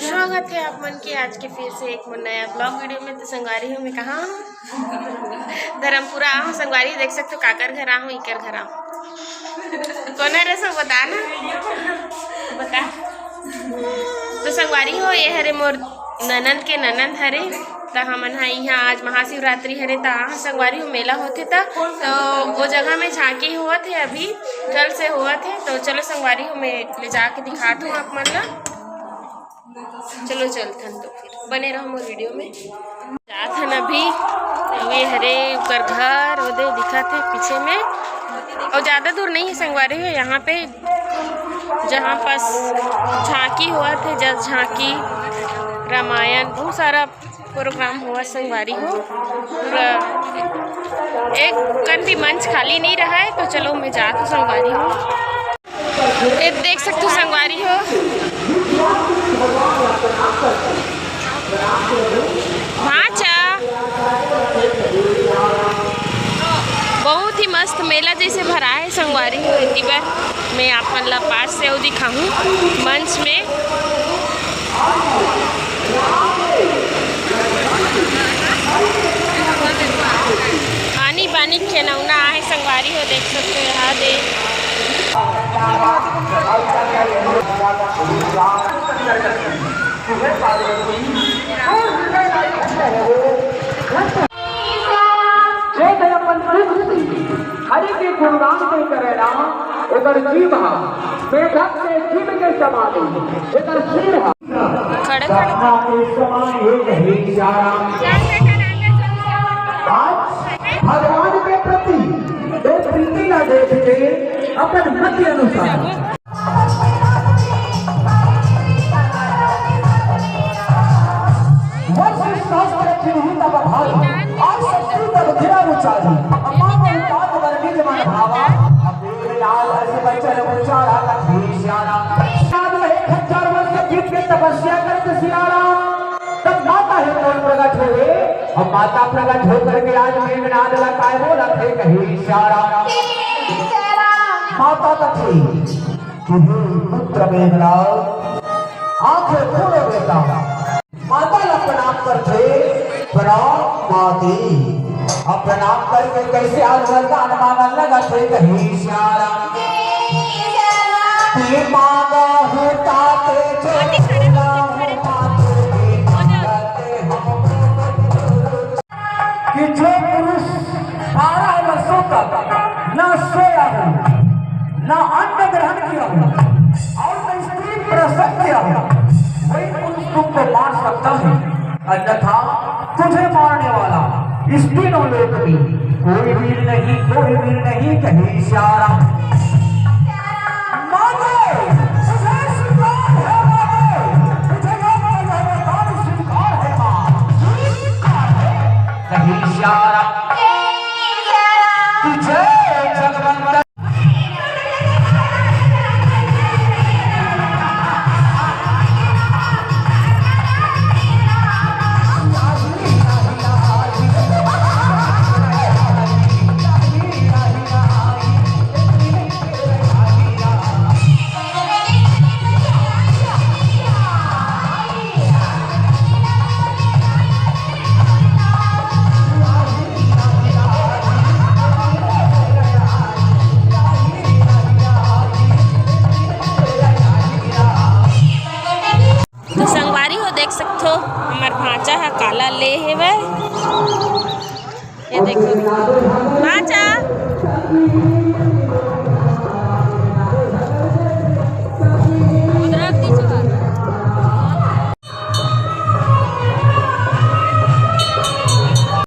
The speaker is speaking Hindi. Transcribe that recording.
स्वागत है आप मन के आज के फिर से एक नया ब्लॉग वीडियो में। तो संगवारी हूँ मैं कहाँ हूँ, धर्मपुरा हूँ। संगवारी देख सकते हो काकर घर हूँ, इकर घर हूँ। कौन है रे सब बता ना, बता। तो संगवारी हो ये हरे मोर ननंद के ननंद हरे। तो हमन यहाँ आज महाशिवरात्रि हरे। तो संगवारी हो मेला होते था, तो वो जगह में झांकी हुआ थे, अभी कल से हुआ थे। तो चलो संगवारी हो मैं ले जाके दिखाती हूँ आप मन ला। चलो चलथन, तो फिर बने रहो मोर वीडियो में। जाथन अभी वे हरे ऊपर घर उधर दिखा थे पीछे में, और ज़्यादा दूर नहीं है संगवारी हो। यहाँ पे जहाँ पास झांकी हुआ थे, जस झांकी रामायण बहुत सारा प्रोग्राम हुआ संगवारी हो। एक कन भी मंच खाली नहीं रहा है। तो चलो मैं जाती हूँ संगवारी हो। ये देख सकते हो संगवारी हो, भाचा बहुत ही मस्त मेला जैसे भरा है संगवारी हो। इतनी बार मैं आप मन ला पास से वो दिखाऊँ मंच में। पानी पानी खिलौना है संगवारी हो, देख सकते हो यहाँ दे। हरि के गुणगान कोई करे ना, एकर जीव हा बेधक के जीव के समान, एकर सिर हा खड़े भगवान के प्रति एक प्रीति न देख के अपन मत अनुसार तपस्या करके सियाराम तब माता है कौन प्रकट हुए, और माता प्रकट होकर के आज मेघनाद लगाए बोला थे कहीं सियाराम। माता तथी तुझे पुत्र मेघनाद आंखें खोलो बेटा। माता ला प्रणाम करते, प्रणाम माती। अब प्रणाम करके कैसे आज वरदान मांगन लगा थे कहीं सियाराम। मांगा होता कि जो पुरुष 12 वर्षों तक न सोया हो, न अन्न ग्रहण किया हो और न स्त्री प्रसव किया हो, वही पुरुष तुमको मार सकता है। अन्यथा तुझे मारने वाला इस तीनों लोक में कोई वीर नहीं कहीं सारा। देख सकते हो हमार भाचा है काला ले है वह, ये देखो भाचा।